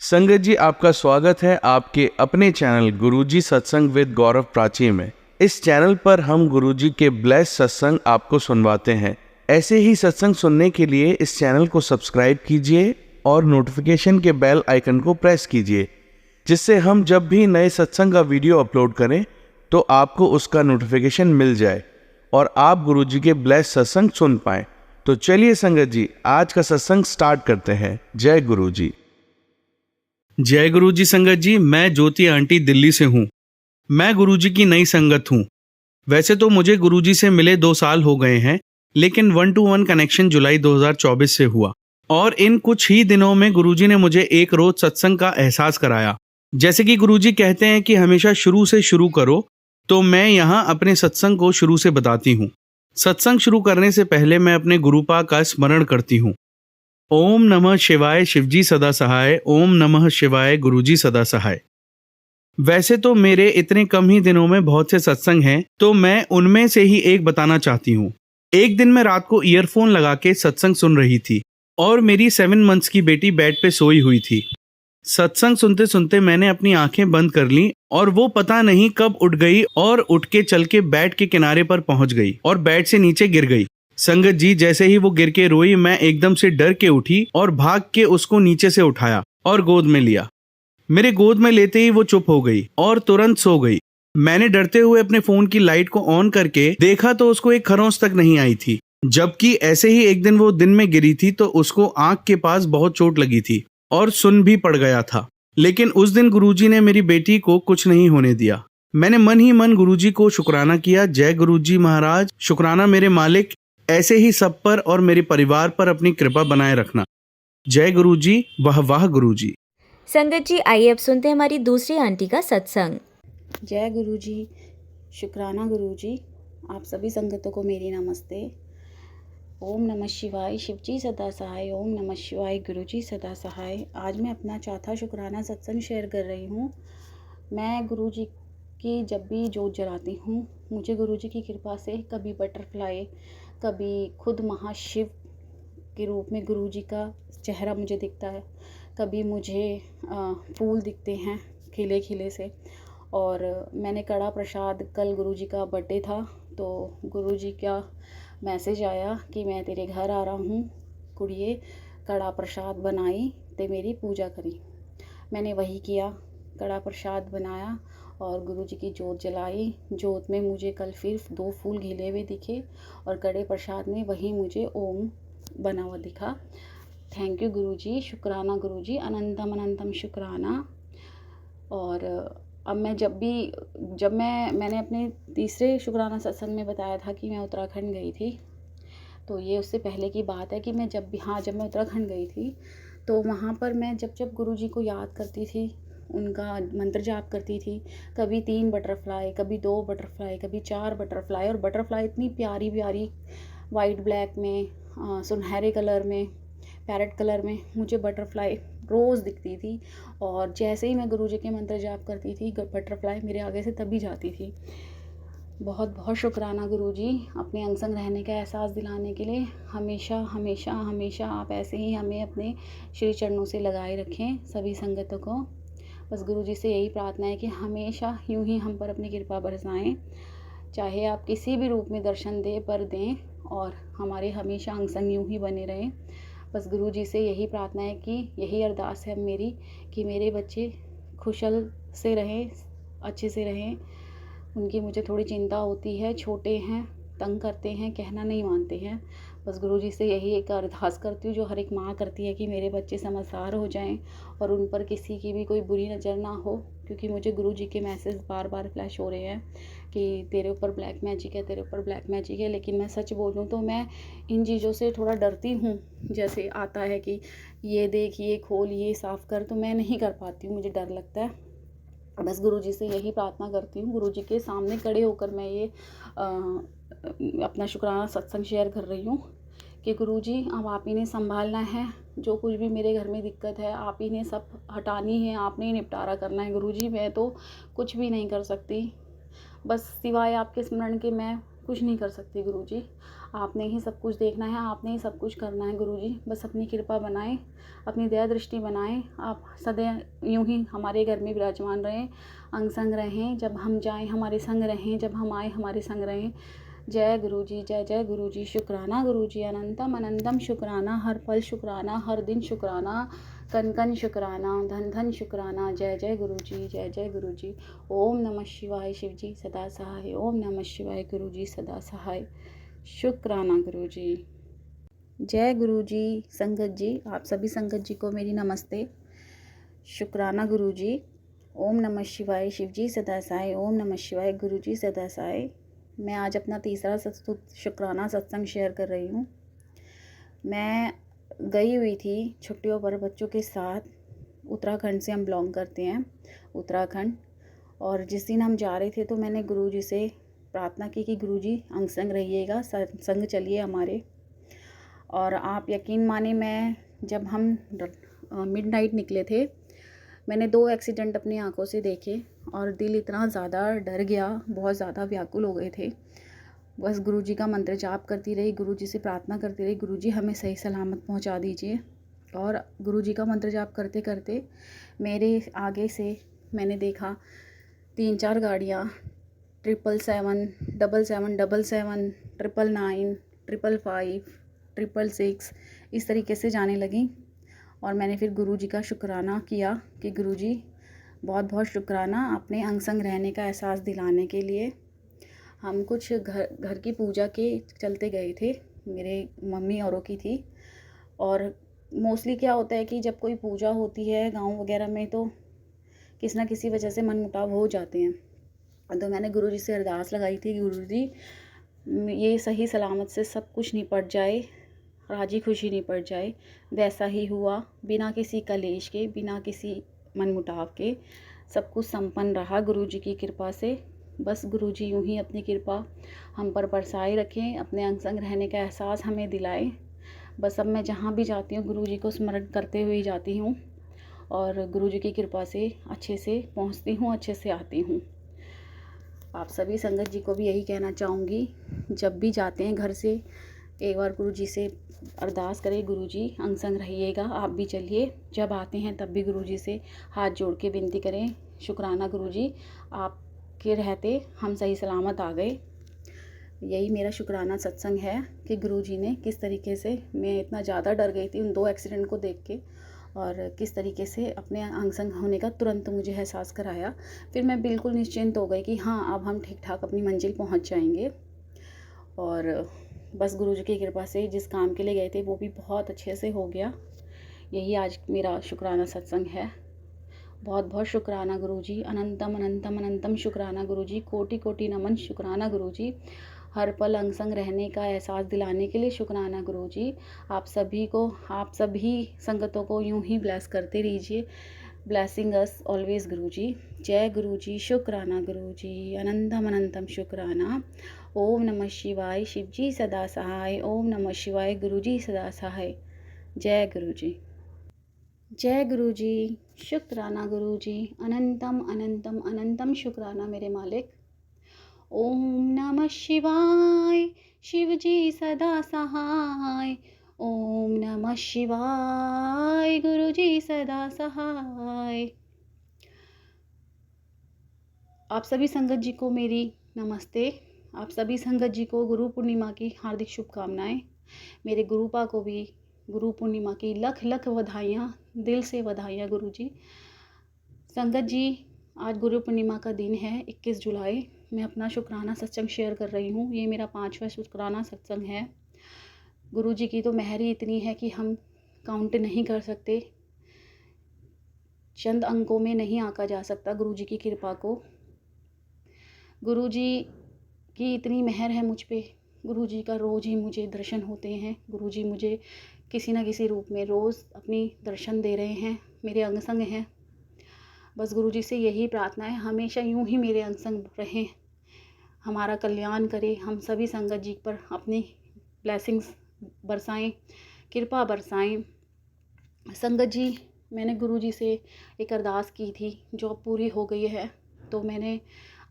संगत जी, आपका स्वागत है आपके अपने चैनल गुरुजी सत्संग विद गौरव प्राची में। इस चैनल पर हम गुरुजी के ब्लेस सत्संग आपको सुनवाते हैं। ऐसे ही सत्संग सुनने के लिए इस चैनल को सब्सक्राइब कीजिए और नोटिफिकेशन के बेल आइकन को प्रेस कीजिए, जिससे हम जब भी नए सत्संग का वीडियो अपलोड करें तो आपको उसका नोटिफिकेशन मिल जाए और आप गुरुजी के ब्लेस सत्संग सुन पाएं। तो चलिए संगत जी, आज का सत्संग स्टार्ट करते हैं। जय गुरुजी। जय गुरुजी संगत जी। मैं ज्योति आंटी दिल्ली से हूँ। मैं गुरुजी की नई संगत हूँ। वैसे तो मुझे गुरुजी से मिले 2 साल हो गए हैं, लेकिन 1-to-1 कनेक्शन जुलाई 2024 से हुआ और इन कुछ ही दिनों में गुरुजी ने मुझे एक रोज सत्संग का एहसास कराया। जैसे कि गुरुजी कहते हैं कि हमेशा शुरू से शुरू करो, तो मैं यहाँ अपने सत्संग को शुरू से बताती हूँ। सत्संग शुरू करने से पहले मैं अपने गुरुपा का स्मरण करती हूँ। ओम नमः शिवाय शिवजी सदा सहाय, ओम नमः शिवाय गुरुजी सदा सहाय। वैसे तो मेरे इतने कम ही दिनों में बहुत से सत्संग हैं, तो मैं उनमें से ही एक बताना चाहती हूँ। एक दिन मैं रात को ईयरफोन लगा के सत्संग सुन रही थी और मेरी 7 मंथ्स की बेटी बेड पे सोई हुई थी। सत्संग सुनते सुनते मैंने अपनी आंखें बंद कर ली और वो पता नहीं कब उठ गई और उठ के चल के बेड के किनारे पर पहुंच गई और बेड से नीचे गिर गई। संगत जी, जैसे ही वो गिर के रोई, मैं एकदम से डर के उठी और भाग के उसको नीचे से उठाया और गोद में लिया। मेरे गोद में लेते ही वो चुप हो गई और तुरंत सो गई। मैंने डरते हुए अपने फोन की लाइट को ऑन करके देखा तो उसको एक खरोंच तक नहीं आई थी, जबकि ऐसे ही एक दिन वो दिन में गिरी थी तो उसको आंख के पास बहुत चोट लगी थी और सुन भी पड़ गया था। लेकिन उस दिन गुरुजी ने मेरी बेटी को कुछ नहीं होने दिया। मैंने मन ही मन गुरुजी को शुक्राना किया। जय गुरुजी महाराज, शुक्राना मेरे मालिक। ऐसे ही सब पर और मेरे परिवार पर अपनी कृपा बनाए रखना। जय गुरुजी, वाह वाह गुरुजी। संगत जी, आइए अब सुनते हैं हमारी दूसरी आंटी का सत्संग। जय गुरुजी, शुक्राना गुरुजी। आप सभी संगतों को मेरी नमस्ते। ओम नमः शिवाय शिवजी सदा सहाय, ओम नमः शिवाय गुरुजी सदा सहाय। आज मैं अपना चौथा शुक्राना सत्संग शेयर कर रही हूँ। मैं गुरुजी की जब भी जोत जलाती हूँ, मुझे गुरुजी की कृपा से कभी बटरफ्लाई, कभी खुद महाशिव के रूप में गुरुजी का चेहरा मुझे दिखता है, कभी मुझे फूल दिखते हैं खिले खिले से। और मैंने कड़ा प्रसाद, कल गुरुजी का बर्थडे था तो गुरुजी का मैसेज आया कि मैं तेरे घर आ रहा हूँ कुड़िए, कड़ा प्रसाद बनाई ते मेरी पूजा करी। मैंने वही किया, कड़ा प्रसाद बनाया और गुरुजी की जोत जलाई। जोत में मुझे कल फिर 2 फूल घिले हुए दिखे और कड़े प्रसाद में वही मुझे ओम बना हुआ दिखा। थैंक यू गुरुजी, शुक्राना गुरुजी, अनंतम अनंतम शुक्राना। और अब मैं मैंने अपने तीसरे शुक्राना सत्संग में बताया था कि मैं उत्तराखंड गई थी, तो ये उससे पहले की बात है कि मैं जब मैं उत्तराखंड गई थी तो वहाँ पर मैं जब गुरुजी को याद करती थी, उनका मंत्र जाप करती थी, कभी 3 बटरफ्लाई, कभी 2 बटरफ्लाई, कभी 4 बटरफ्लाई। और बटरफ्लाई इतनी प्यारी प्यारी वाइट ब्लैक में, सुनहरे कलर में, पैरेट कलर में मुझे बटरफ्लाई रोज़ दिखती थी। और जैसे ही मैं गुरुजी के मंत्र जाप करती थी, बटरफ्लाई मेरे आगे से तभी जाती थी। बहुत बहुत शुक्राना गुरुजी, अपने अंग संग रहने का एहसास दिलाने के लिए। हमेशा हमेशा हमेशा आप ऐसे ही हमें अपने श्री चरणों से लगाए रखें सभी संगतों को। बस गुरुजी से यही प्रार्थना है कि हमेशा यूं ही हम पर अपनी कृपा बरसाएं, चाहे आप किसी भी रूप में दर्शन दें और हमारे हमेशा अंग संग यूं ही बने रहें। बस गुरुजी से यही प्रार्थना है कि यही अरदास है मेरी कि मेरे बच्चे खुशल से रहें, अच्छे से रहें। उनकी मुझे थोड़ी चिंता होती है, छोटे हैं, तंग करते हैं, कहना नहीं मानते हैं। बस गुरुजी से यही एक अरदास करती हूँ जो हर एक माँ करती है कि मेरे बच्चे समझदार हो जाएं और उन पर किसी की भी कोई बुरी नज़र ना हो। क्योंकि मुझे गुरुजी के मैसेज बार बार फ्लैश हो रहे हैं कि तेरे ऊपर ब्लैक मैजिक है, तेरे ऊपर ब्लैक मैजिक है। लेकिन मैं सच बोलूँ तो मैं इन चीज़ों से थोड़ा डरती हूँ। जैसे आता है कि ये देख, ये खोल, ये साफ़ कर, तो मैं नहीं कर पाती हूँ, मुझे डर लगता है। बस गुरुजी से यही प्रार्थना करती हूँ, गुरुजी के सामने खड़े होकर मैं ये अपना शुक्राना सत्संग शेयर कर रही हूँ कि गुरुजी अब आप ही ने संभालना है। जो कुछ भी मेरे घर में दिक्कत है आप ही ने सब हटानी है, आपने ही निपटारा करना है गुरुजी। मैं तो कुछ भी नहीं कर सकती, बस सिवाय आपके स्मरण के मैं कुछ नहीं कर सकती गुरुजी। आपने ही सब कुछ देखना है, आपने ही सब कुछ करना है गुरुजी। बस अपनी कृपा बनाएं, अपनी दया दृष्टि बनाएं। आप सदैव यूं ही हमारे घर में विराजमान रहें, अंग संग रहें। जब हम जाएं हमारे संग रहें, जब हम आए हमारे संग रहें। जय गुरुजी, जय जय गुरुजी। शुक्राना गुरुजी, अनंतम अनंतम शुक्राना। हर पल शुक्राना, हर दिन शुक्राना, कन कन शुक्राना, धन धन शुक्राना। जय जय गुरुजी, जय जय गुरुजी। ओम नमः शिवाय, शिवजी सदा सहाय। ओम नमः शिवाय, गुरुजी सदा सहाय। शुक्राना गुरुजी। जय गुरुजी। संगत जी, आप सभी संगत जी को मेरी नमस्ते। शुक्राना गुरुजी। ओम नमः शिवाय, शिवजी सदा सहाय। ओम नमः शिवाय, गुरुजी सदा सहाय। मैं आज अपना तीसरा शुक्राना सत्संग शेयर कर रही हूँ। मैं गई हुई थी छुट्टियों पर बच्चों के साथ। उत्तराखंड से हम बिलोंग करते हैं, उत्तराखंड। और जिस दिन हम जा रहे थे तो मैंने गुरुजी से प्रार्थना की कि गुरुजी अंग संग रहिएगा, संग चलिए हमारे। और आप यकीन माने, मैं जब हम मिडनाइट निकले थे, मैंने 2 एक्सीडेंट अपनी आंखों से देखे और दिल इतना ज़्यादा डर गया, बहुत ज़्यादा व्याकुल हो गए थे। बस गुरुजी का मंत्र जाप करती रही, गुरुजी से प्रार्थना करती रही, गुरुजी हमें सही सलामत पहुंचा दीजिए। और गुरुजी का मंत्र जाप करते करते मेरे आगे से मैंने देखा 3-4 गाड़ियाँ 777, 777, 999, 555, 666 इस तरीके से जाने लगी। और मैंने फिर गुरुजी का शुक्राना किया कि गुरुजी बहुत बहुत शुक्राना, आपने अंग संग रहने का एहसास दिलाने के लिए। हम कुछ घर की पूजा के चलते गए थे, मेरे मम्मी औरों की थी। और मोस्टली क्या होता है कि जब कोई पूजा होती है गांव वगैरह में तो किसी ना किसी वजह से मनमुटाव हो जाते हैं। तो मैंने गुरुजी से अरदास लगाई थी, गुरुजी ये सही सलामत से सब कुछ निपट जाए, राजी खुशी निपट जाए। वैसा ही हुआ, बिना किसी कलेश के, बिना किसी मनमुटाव के सब कुछ संपन्न रहा गुरुजी की कृपा से। बस गुरुजी यूं ही अपनी कृपा हम पर बरसाए रखें, अपने अंग संग रहने का एहसास हमें दिलाए। बस अब मैं जहाँ भी जाती हूँ गुरुजी को स्मरण करते हुए जाती हूँ और गुरुजी की कृपा से अच्छे से पहुँचती हूँ, अच्छे से आती हूँ। आप सभी संगत जी को भी यही कहना चाहूँगी, जब भी जाते हैं घर से एक बार गुरुजी से अरदास करें, गुरुजी अंग संग रहिएगा, आप भी चलिए। जब आते हैं तब भी गुरुजी से हाथ जोड़ के विनती करें, शुक्राना गुरुजी आपके रहते हम सही सलामत आ गए। यही मेरा शुक्राना सत्संग है कि गुरुजी ने किस तरीके से, मैं इतना ज़्यादा डर गई थी उन 2 एक्सीडेंट को देख के, और किस तरीके से अपने अंग संग होने का तुरंत मुझे एहसास कराया। फिर मैं बिल्कुल निश्चिंत हो गई कि हाँ, अब हम ठीक ठाक अपनी मंजिल पहुंच जाएंगे। और बस गुरुजी की कृपा से जिस काम के लिए गए थे वो भी बहुत अच्छे से हो गया। यही आज मेरा शुक्राना सत्संग है। बहुत बहुत शुक्राना गुरुजी, अनंतम अनंतम अनंतम शुक्राना गुरुजी, कोटि कोटि नमन शुक्राना गुरुजी। हर पल अंग संग रहने का एहसास दिलाने के लिए शुक्राना गुरुजी। आप सभी को, आप सभी संगतों को यूं ही ब्लेस करते रहिए। ब्लेसिंग अस ऑलवेज गुरुजी। जय गुरुजी, शुक्राना गुरुजी, अनंतम अनंतम शुक्राना। ओम नमः शिवाय, शिवजी सदा सहाय। ओम नमः शिवाय, गुरुजी सदा सहाय। जय गुरुजी। जय गुरुजी। शुक्राना गुरुजी, अनंतम अनंतम अनंतम शुक्राना मेरे मालिक। ओम नमः शिवाय, शिवजी सदा सहाय। ओम नमः शिवाय, गुरुजी सदा सहाय। आप सभी संगत जी को मेरी नमस्ते। आप सभी संगत जी को गुरु पूर्णिमा की हार्दिक शुभकामनाएं। मेरे गुरुपा को भी गुरु पूर्णिमा की लख लख बधाइयाँ, दिल से बधाइयाँ गुरुजी। संगत जी, आज गुरु पूर्णिमा का दिन है, 21 जुलाई। मैं अपना शुक्राना सत्संग शेयर कर रही हूँ। ये मेरा 5वां शुक्राना सत्संग है। गुरुजी की तो मेहर ही इतनी है कि हम काउंट नहीं कर सकते, चंद अंकों में नहीं आंका जा सकता गुरुजी की कृपा को। गुरुजी की इतनी मेहर है मुझ पे, गुरुजी का रोज़ ही मुझे दर्शन होते हैं। गुरुजी मुझे किसी न किसी रूप में रोज़ अपनी दर्शन दे रहे हैं, मेरे अंग संग हैं। बस गुरुजी से यही प्रार्थना है, हमेशा यूं ही मेरे अंग संग रहें, हमारा कल्याण करें। हम सभी संगत जी पर अपनी ब्लेसिंग्स बरसाएं, कृपा बरसाएं। संगत जी, मैंने गुरुजी से एक अरदास की थी जो अब पूरी हो गई है। तो मैंने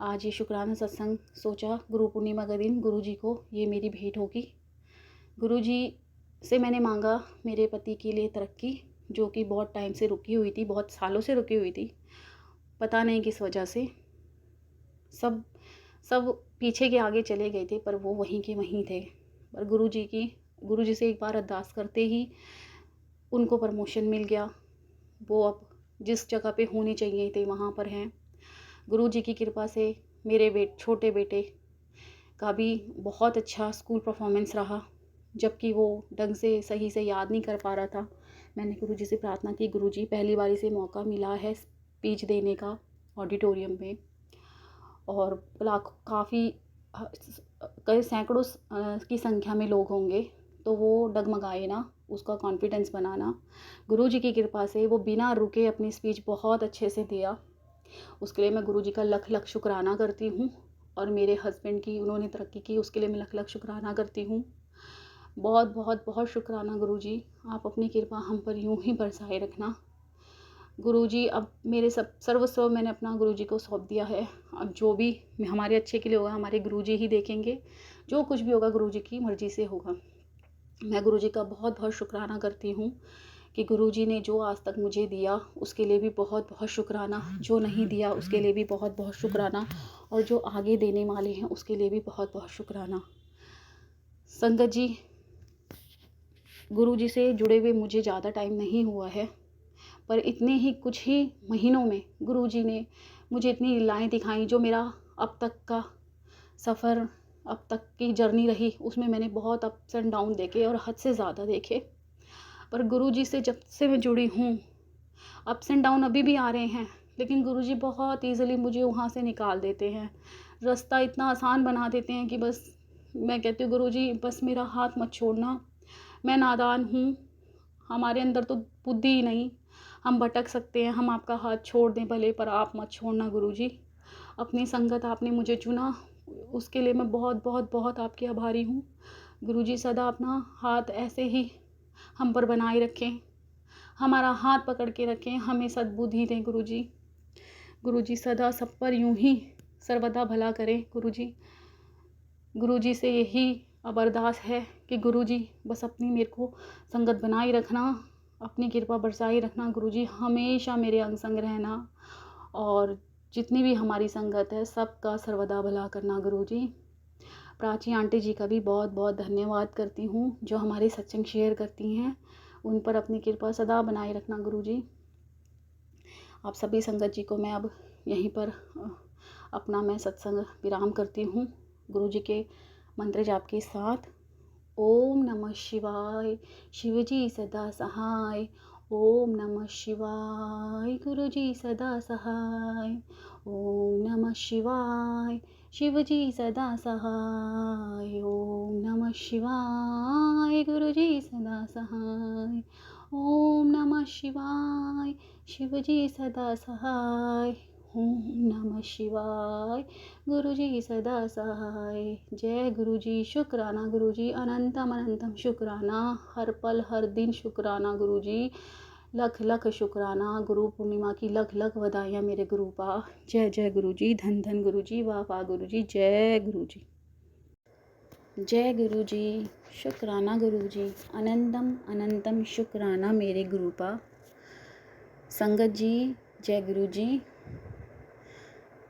आज ये शुक्राना सत्संग सोचा गुरु पूर्णिमा का दिन गुरुजी को ये मेरी भेंट होगी। गुरुजी से मैंने मांगा मेरे पति के लिए तरक्की, जो कि बहुत टाइम से रुकी हुई थी, बहुत सालों से रुकी हुई थी, पता नहीं किस वजह से। सब सब पीछे के आगे चले गए थे, पर वो वहीं के वहीं थे। पर गुरुजी से एक बार अरदास करते ही उनको प्रमोशन मिल गया। वो अब जिस जगह पे होने चाहिए थे वहाँ पर हैं। गुरुजी की कृपा से मेरे छोटे बेटे का भी बहुत अच्छा स्कूल परफॉर्मेंस रहा, जबकि वो ढंग से सही से याद नहीं कर पा रहा था। मैंने गुरुजी से प्रार्थना की, गुरुजी पहली बारी से मौका मिला है स्पीच देने का ऑडिटोरियम में, और लाख काफ़ी कई सैकड़ों की संख्या में लोग होंगे, तो वो डगमगाए ना, उसका कॉन्फिडेंस बनाना। गुरुजी की कृपा से वो बिना रुके अपनी स्पीच बहुत अच्छे से दिया। उसके लिए मैं गुरुजी का लख लख शुक्राना करती हूँ, और मेरे हस्बैंड की, उन्होंने तरक्की की, उसके लिए मैं लख लख शुक्राना करती हूँ। बहुत बहुत बहुत शुक्राना गुरुजी, आप अपनी कृपा हम पर यूं ही बरसाए रखना। गुरुजी अब मेरे सर्वस्व मैंने अपना गुरुजी को सौंप दिया है। अब जो भी हमारे अच्छे के लिए होगा हमारे गुरुजी ही देखेंगे, जो कुछ भी होगा गुरुजी की मर्ज़ी से होगा। मैं गुरुजी का बहुत बहुत शुक्राना करती हूँ कि गुरुजी ने जो आज तक मुझे दिया उसके लिए भी बहुत बहुत शुक्राना, जो नहीं दिया उसके लिए भी बहुत बहुत शुक्राना, और जो आगे देने वाले हैं उसके लिए भी बहुत बहुत शुक्राना। संगत जी, गुरुजी से जुड़े हुए मुझे ज़्यादा टाइम नहीं हुआ है, पर इतने ही कुछ ही महीनों में गुरुजी ने मुझे इतनी लीलाएं दिखाई। जो मेरा अब तक का सफ़र, अब तक की जर्नी रही, उसमें मैंने बहुत अप्स एंड डाउन देखे, और हद से ज़्यादा देखे। पर गुरुजी से जब से मैं जुड़ी हूँ, अप्स एंड डाउन अभी भी आ रहे हैं, लेकिन गुरुजी बहुत ईज़िली मुझे वहाँ से निकाल देते हैं। रास्ता इतना आसान बना देते हैं कि बस मैं कहती हूँ गुरुजी बस मेरा हाथ मत छोड़ना, मैं नादान हूँ, हमारे अंदर तो बुद्धि ही नहीं, हम भटक सकते हैं, हम आपका हाथ छोड़ दें भले, पर आप मत छोड़ना गुरुजी। अपनी संगत आपने मुझे चुना, उसके लिए मैं बहुत बहुत बहुत आपकी आभारी हूँ। गुरुजी सदा अपना हाथ ऐसे ही हम पर बनाए रखें, हमारा हाथ पकड़ के रखें, हमें सद्बुद्धि दें गुरुजी। गुरुजी सदा सब पर यूं ही सर्वदा भला करें गुरुजी। गुरुजी से यही अब अरदास है कि गुरुजी बस अपनी मेरे को संगत बनाए रखना, अपनी कृपा बरसाए रखना गुरुजी, हमेशा मेरे अंग संग रहना, और जितनी भी हमारी संगत है सबका सर्वदा भला करना गुरुजी। प्राची आंटी जी का भी बहुत बहुत धन्यवाद करती हूँ, जो हमारे सत्संग शेयर करती हैं, उन पर अपनी कृपा सदा बनाए रखना गुरुजी। आप सभी संगत जी को मैं अब यहीं पर अपना मैं सत्संग विराम करती हूँ गुरुजी के मंत्र जाप के साथ। ओम नमः शिवाय, शिवजी सदा सहाय। ओम नमः शिवाय, गुरुजी सदा सहाय। ओम नमः शिवाय, शिवजी सदा सहाय। ओम नमः शिवाय, गुरुजी सदा सहाय। ओम नमः शिवाय, शिवजी सदा सहाय। ओम नमः शिवाय, गुरुजी सदा सहाय। जय गुरुजी, शुक्राना गुरुजी, अनंतम अनंतम शुक्राना, हर पल हर दिन शुक्राना गुरुजी, लख लख शुक्राना। गुरु पूर्णिमा की लख लख बधाइयाँ मेरे गुरुपा। जय जय गुरुजी, धन धन गुरुजी, वाह वाह गुरुजी, जय गुरुजी। जय गुरुजी, शुक्राना गुरुजी, अनंतम अनंतम शुक्राना मेरे गुरुपा। संगत जी, जय गुरुजी।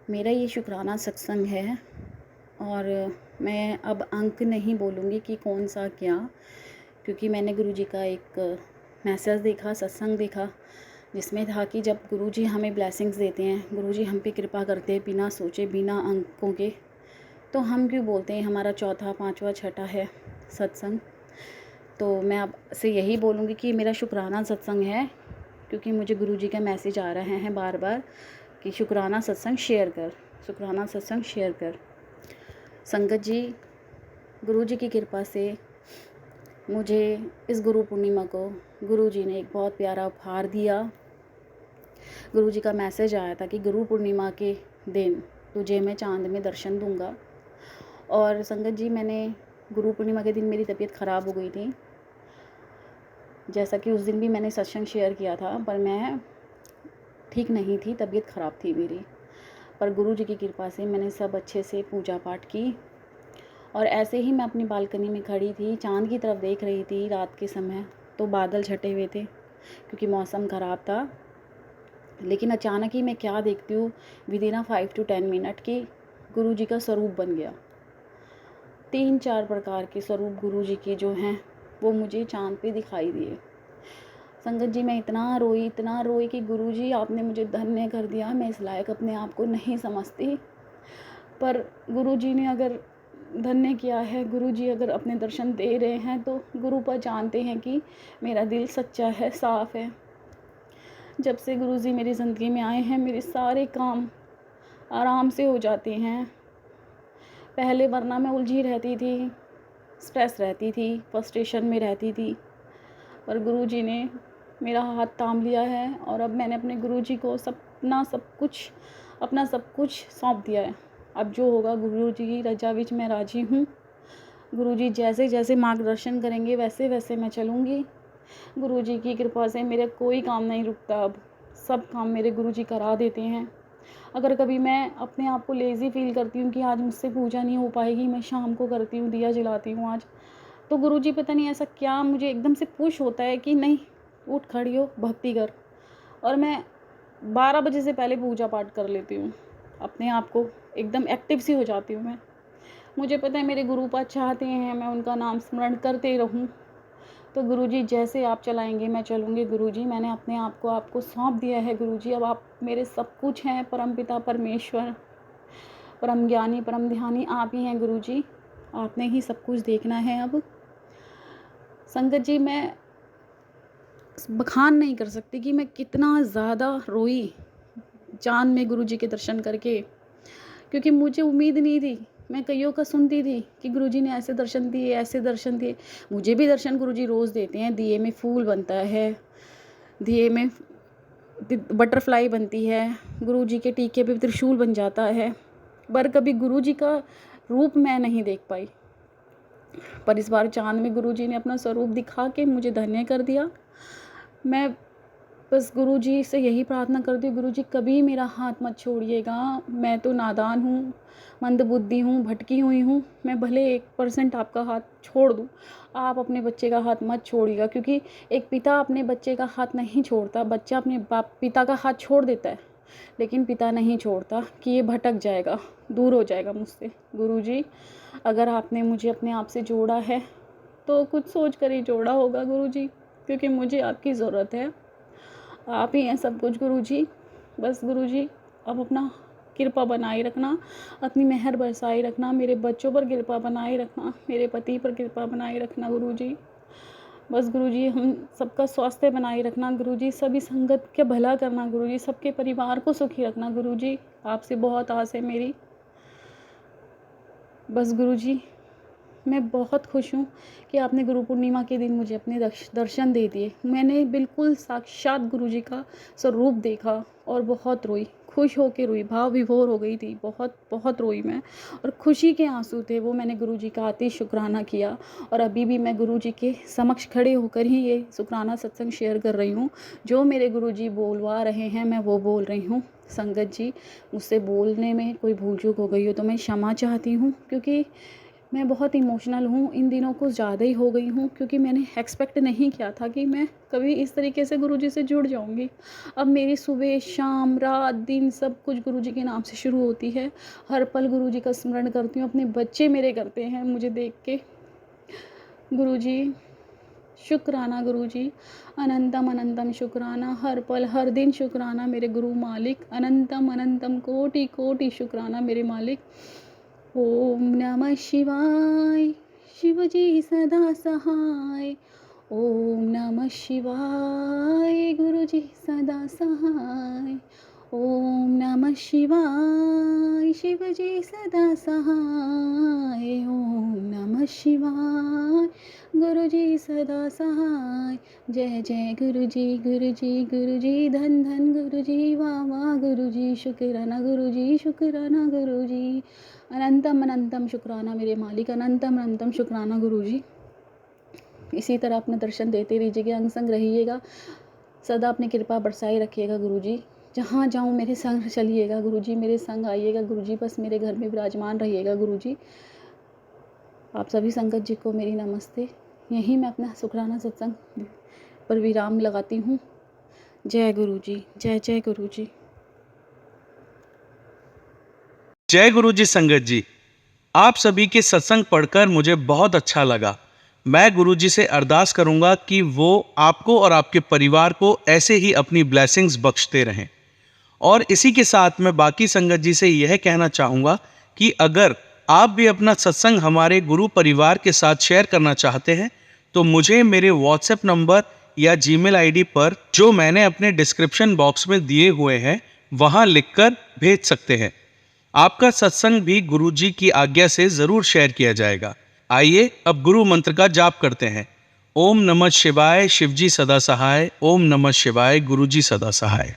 मेरा ये शुक्राना सत्संग है, और मैं अब अंक नहीं बोलूँगी कि कौन सा क्या, क्योंकि मैंने गुरुजी का एक मैसेज देखा, सत्संग देखा, जिसमें था कि जब गुरुजी हमें ब्लेसिंग्स देते हैं, गुरुजी हम पे कृपा करते हैं बिना सोचे बिना अंकों के, तो हम क्यों बोलते हैं हमारा चौथा पांचवा छठा है सत्संग। तो मैं अब से यही बोलूँगी कि मेरा शुक्राना सत्संग है, क्योंकि मुझे गुरुजी का मैसेज आ रहे हैं बार बार कि शुक्राना सत्संग शेयर कर, शुक्राना सत्संग शेयर कर। संगत जी, गुरुजी की कृपा से मुझे इस गुरु पूर्णिमा को गुरुजी ने एक बहुत प्यारा उपहार दिया। गुरुजी का मैसेज आया था कि गुरु पूर्णिमा के दिन तुझे मैं चांद में दर्शन दूंगा। और संगत जी, मैंने गुरु पूर्णिमा के दिन मेरी तबीयत ख़राब हो गई थी, जैसा कि उस दिन भी मैंने सत्संग शेयर किया था, पर मैं ठीक नहीं थी, तबीयत ख़राब थी मेरी। पर गुरु जी की कृपा से मैंने सब अच्छे से पूजा पाठ की। और ऐसे ही मैं अपनी बालकनी में खड़ी थी, चाँद की तरफ देख रही थी रात के समय। तो बादल छटे हुए थे क्योंकि मौसम ख़राब था। लेकिन अचानक ही मैं क्या देखती हूँ, विदिन अ 5 to 10 मिनट की गुरु जी का स्वरूप बन गया। 3-4 प्रकार के स्वरूप गुरु जी के जो हैं वो मुझे चाँद पे दिखाई दिए। संगत जी, मैं इतना रोई कि गुरु जी आपने मुझे धन्य कर दिया। मैं इस लायक अपने आप को नहीं समझती, पर गुरु जी ने अगर धन्य किया है, गुरु जी अगर अपने दर्शन दे रहे हैं तो गुरु पर जानते हैं कि मेरा दिल सच्चा है, साफ़ है। जब से गुरु जी मेरी ज़िंदगी में आए हैं, मेरे सारे काम आराम से हो जाते हैं। पहले वरना मैं उलझी रहती थी, स्ट्रेस रहती थी, फ्रस्ट्रेशन में रहती थी, पर गुरु जी ने मेरा हाथ थाम लिया है और अब मैंने अपने गुरु जी को अपना सब कुछ सौंप दिया है। अब जो होगा गुरु जी की रजा विच मैं राजी हूँ। गुरु जी जैसे जैसे मार्गदर्शन करेंगे वैसे वैसे मैं चलूँगी। गुरु जी की कृपा से मेरा कोई काम नहीं रुकता, अब सब काम मेरे गुरु जी करा देते हैं। अगर कभी मैं अपने आप को लेज़ी फ़ील करती हूँ कि आज मुझसे पूजा नहीं हो पाएगी, मैं शाम को करती हूँ, दिया जलाती हूँ आज, तो गुरु जी पता नहीं ऐसा क्या मुझे एकदम से पुश होता है कि नहीं, उठ खड़ी हो, भक्ति कर। और मैं 12 बजे से पहले पूजा पाठ कर लेती हूँ। अपने आप को एकदम एक्टिव सी हो जाती हूँ मैं। मुझे पता है मेरे गुरुपाद चाहते हैं मैं उनका नाम स्मरण करते रहूँ। तो गुरुजी जैसे आप चलाएंगे मैं चलूँगी। गुरुजी मैंने अपने आप को आपको सौंप दिया है। गुरुजी अब आप मेरे सब कुछ हैं। परमपिता परमेश्वर, परम ज्ञानी, परम ध्यानी आप ही हैं गुरुजी। आपने ही सब कुछ देखना है अब। संगत जी, मैं बखान नहीं कर सकती कि मैं कितना ज़्यादा रोई चाँद में गुरुजी के दर्शन करके, क्योंकि मुझे उम्मीद नहीं थी। मैं कईयों का सुनती थी कि गुरुजी ने ऐसे दर्शन दिए, ऐसे दर्शन दिए। मुझे भी दर्शन गुरुजी रोज़ देते हैं। दिए में फूल बनता है, दिए में बटरफ्लाई बनती है, गुरुजी के टीके पे त्रिशूल बन जाता है, पर कभी गुरुजी का रूप मैं नहीं देख पाई। पर इस बार चाँद में गुरुजी ने अपना स्वरूप दिखा के मुझे धन्य कर दिया। मैं बस गुरुजी से यही प्रार्थना करती हूँ, गुरुजी कभी मेरा हाथ मत छोड़िएगा। मैं तो नादान हूँ, मंदबुद्धि हूँ, भटकी हुई हूँ। मैं भले 1% आपका हाथ छोड़ दूँ, आप अपने बच्चे का हाथ मत छोड़िएगा, क्योंकि एक पिता अपने बच्चे का हाथ नहीं छोड़ता। बच्चा अपने पिता का हाथ छोड़ देता है, लेकिन पिता नहीं छोड़ता कि ये भटक जाएगा, दूर हो जाएगा मुझसे। गुरुजी, अगर आपने मुझे अपने आप से जोड़ा है तो कुछ सोच कर ही जोड़ा होगा गुरुजी, क्योंकि मुझे आपकी ज़रूरत है। आप ही हैं सब कुछ गुरुजी। बस गुरुजी अब अपना कृपा बनाए रखना, अपनी मेहर बरसाए रखना, मेरे बच्चों पर कृपा बनाए रखना, मेरे पति पर कृपा बनाए रखना गुरुजी। बस गुरुजी हम सबका स्वास्थ्य बनाए रखना गुरुजी, सभी संगत के भला करना गुरुजी, सबके परिवार को सुखी रखना गुरुजी। आपसे बहुत आस है मेरी। बस गुरुजी मैं बहुत खुश हूँ कि आपने गुरु पूर्णिमा के दिन मुझे अपने दर्शन दे दिए। मैंने बिल्कुल साक्षात गुरुजी का स्वरूप देखा और बहुत रोई, खुश होकर रोई, भाव विभोर हो गई थी। बहुत बहुत रोई मैं, और खुशी के आंसू थे वो। मैंने गुरुजी का अति शुक्राना किया, और अभी भी मैं गुरुजी के समक्ष खड़े होकर ही ये शुक्राना सत्संग शेयर कर रही हूँ। जो मेरे गुरुजी बोलवा रहे हैं मैं वो बोल रही हूँ। संगत जी, मुझसे बोलने में कोई भूल चूक हो गई हो तो मैं क्षमा चाहती हूँ, क्योंकि मैं बहुत इमोशनल हूँ। इन दिनों कुछ ज़्यादा ही हो गई हूँ, क्योंकि मैंने एक्सपेक्ट नहीं किया था कि मैं कभी इस तरीके से गुरुजी से जुड़ जाऊँगी। अब मेरी सुबह, शाम, रात, दिन सब कुछ गुरुजी के नाम से शुरू होती है। हर पल गुरुजी का स्मरण करती हूँ। अपने बच्चे मेरे करते हैं मुझे देख के। गुरुजी शुक्राना गुरुजी, अनंतम अनंतम शुक्राना, हर पल हर दिन शुक्राना मेरे गुरु मालिक। अनंतम अनंतम कोटि कोटि शुक्राना मेरे मालिक। ओम नमः शिवाय, शिवजी सदा सहाय। ओम नमः शिवाय, गुरुजी सदा सहाय। ओम नमः शिवाय, शिवजी सदा सहाय। ओम नमः शिवाय, गुरुजी सदा सहाय। जय जय गुरुजी, गुरुजी गुरुजी, धन धन गुरुजी, वाह वाह गुरुजी, शुक्राना गुरुजी, शुक्राना गुरुजी। अनंतम अनंतम शुक्राना मेरे मालिक, अनंतम अनंतम शुक्राना गुरुजी। इसी तरह अपना दर्शन देते रहिएगा, अंग संग रहिएगा, सदा अपनी कृपा बरसाए रखिएगा गुरुजी। जहाँ जाऊँ मेरे संग चलिएगा गुरुजी, मेरे संग आइएगा गुरुजी, बस मेरे घर में विराजमान रहिएगा गुरुजी। आप सभी संगत जी को मेरी नमस्ते। यहीं मैं अपना शुक्राना सत्संग पर विराम लगाती हूँ। जय गुरुजी, जय जय गुरुजी। जय गुरुजी संगत जी, आप सभी के सत्संग पढ़कर मुझे बहुत अच्छा लगा। मैं गुरुजी से अरदास करूंगा कि वो आपको और आपके परिवार को ऐसे ही अपनी ब्लेसिंग्स बख्शते रहें। और इसी के साथ मैं बाकी संगत जी से यह कहना चाहूँगा कि अगर आप भी अपना सत्संग हमारे गुरु परिवार के साथ शेयर करना चाहते हैं तो मुझे मेरे व्हाट्सएप नंबर या जीमेल आईडी पर, जो मैंने अपने डिस्क्रिप्शन बॉक्स में दिए हुए हैं, वहाँ लिखकर भेज सकते हैं। आपका सत्संग भी गुरुजी की आज्ञा से ज़रूर शेयर किया जाएगा। आइए अब गुरु मंत्र का जाप करते हैं। ओम नमः शिवाय, शिवजी सदा सहाय। ओम नमः शिवाय, गुरुजी सदा सहाय।